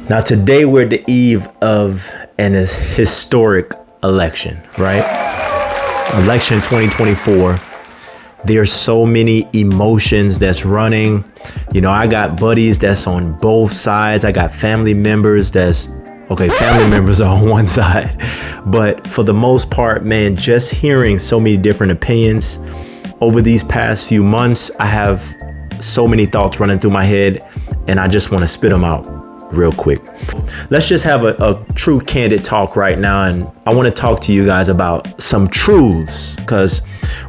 Now, today we're at the eve of an historic election, right? Election 2024. There's so many emotions that's running. You know, I got buddies that's on both sides. I got family members family members are on one side. But for the most part, man, just hearing so many different opinions over these past few months, I have so many thoughts running through my head, and I just want to spit them out real quick. Let's just have a true candid talk right now. And I want to talk to you guys about some truths, because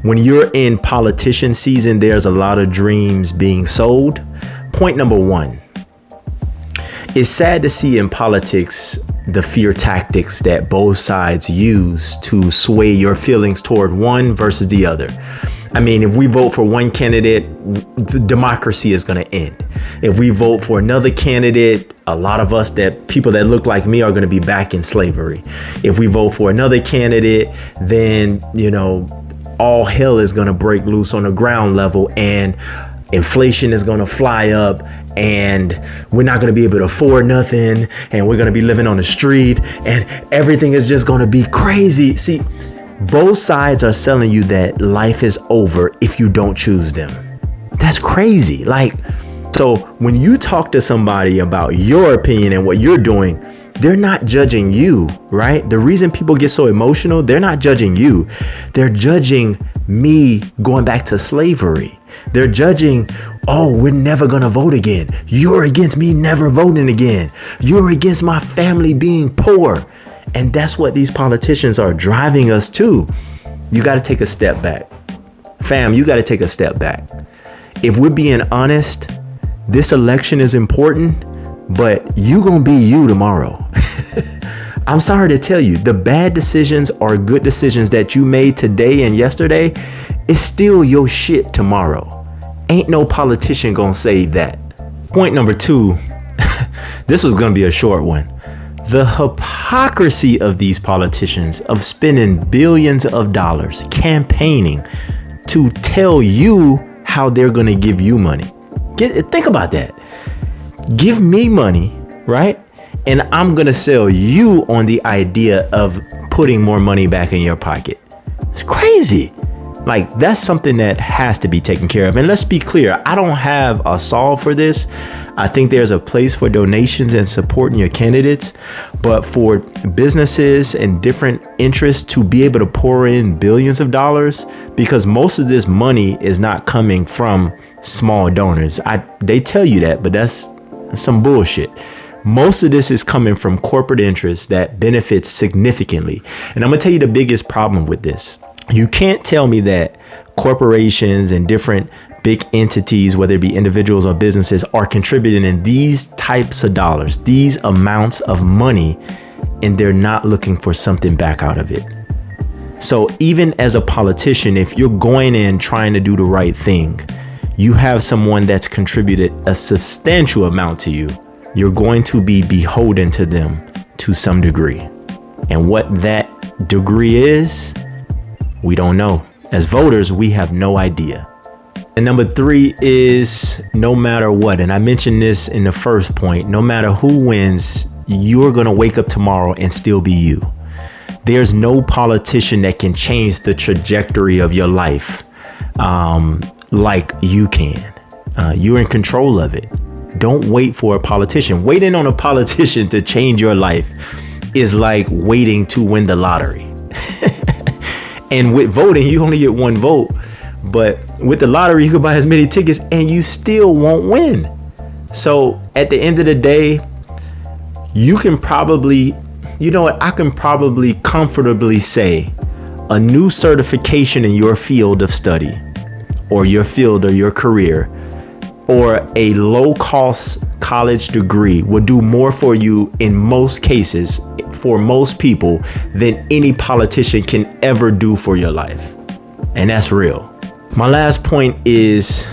when you're in politician season, there's a lot of dreams being sold. Point number one, it's sad to see in politics the fear tactics that both sides use to sway your feelings toward one versus the other. I mean, if we vote for one candidate, the democracy is going to end. If we vote for another candidate, a lot of us people that look like me are going to be back in slavery. If we vote for another candidate, then, you know, all hell is going to break loose on the ground level, and inflation is going to fly up, and we're not going to be able to afford nothing, and we're going to be living on the street, and everything is just going to be crazy. See, both sides are selling you that life is over if you don't choose them. That's crazy. So when you talk to somebody about your opinion and what you're doing, they're not judging you, right? The reason people get so emotional, they're not judging you. They're judging me going back to slavery. They're judging, oh, we're never going to vote again. You're against me never voting again. You're against my family being poor. And that's what these politicians are driving us to. You got to take a step back. Fam, you got to take a step back. If we're being honest, this election is important, but you gonna be you tomorrow. I'm sorry to tell you, the bad decisions or good decisions that you made today and yesterday is still your shit tomorrow. Ain't no politician gonna save that. Point number two, this was gonna be a short one. The hypocrisy of these politicians of spending billions of dollars campaigning to tell you how they're gonna give you money. Think about that. Give me money, right? And I'm going to sell you on the idea of putting more money back in your pocket. It's crazy. That's something that has to be taken care of. And let's be clear, I don't have a solve for this. I think there's a place for donations and supporting your candidates, but for businesses and different interests to be able to pour in billions of dollars, because most of this money is not coming from small donors. They tell you that, but that's some bullshit. Most of this is coming from corporate interests that benefits significantly. And I'm going to tell you the biggest problem with this. You can't tell me that corporations and different big entities, whether it be individuals or businesses, are contributing in these types of dollars, these amounts of money, and they're not looking for something back out of it. So even as a politician, if you're going in trying to do the right thing, you have someone that's contributed a substantial amount to you, you're going to be beholden to them to some degree. And what that degree is, we don't know. As voters, we have no idea. And number three is no matter what, and I mentioned this in the first point, no matter who wins, you're going to wake up tomorrow and still be you. There's no politician that can change the trajectory of your life like you can. You're in control of it. Don't wait for a politician. Waiting on a politician to change your life is like waiting to win the lottery. And with voting, you only get one vote. But with the lottery, you can buy as many tickets and you still won't win. So at the end of the day, you can probably, I can probably comfortably say a new certification in your field of study or your field or your career or a low cost college degree will do more for you in most cases, for most people, than any politician can ever do for your life. And that's real. My last point is,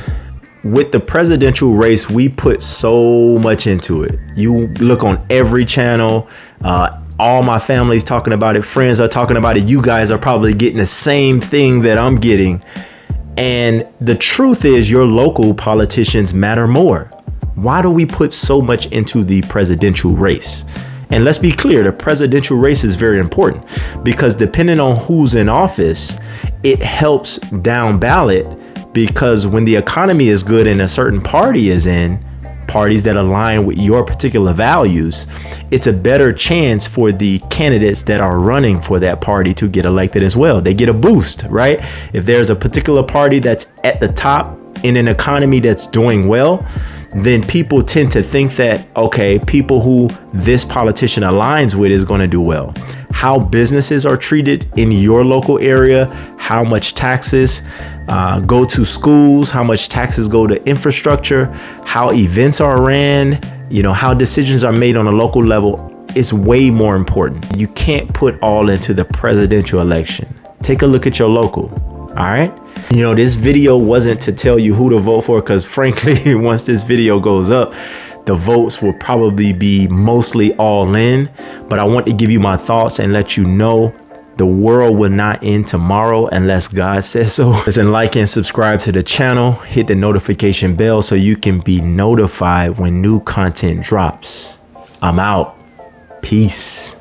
with the presidential race, we put so much into it. You look on every channel, all my family's talking about it, friends are talking about it, you guys are probably getting the same thing that I'm getting. And the truth is, your local politicians matter more. Why do we put so much into the presidential race? And let's be clear, the presidential race is very important because depending on who's in office, it helps down ballot, because when the economy is good and a certain party is in, parties that align with your particular values, it's a better chance for the candidates that are running for that party to get elected as well. They get a boost, right? If there's a particular party that's at the top in an economy that's doing well, then people tend to think that, okay, people who this politician aligns with is going to do well. How businesses are treated in your local area, how much taxes go to schools, how much taxes go to infrastructure, how events are ran, how decisions are made on a local level is way more important. You can't put all into the presidential election. Take a look at your local. All right. This video wasn't to tell you who to vote for, because frankly, once this video goes up, the votes will probably be mostly all in. But I want to give you my thoughts and let you know the world will not end tomorrow unless God says so. Listen, like and subscribe to the channel. Hit the notification bell so you can be notified when new content drops. I'm out. Peace.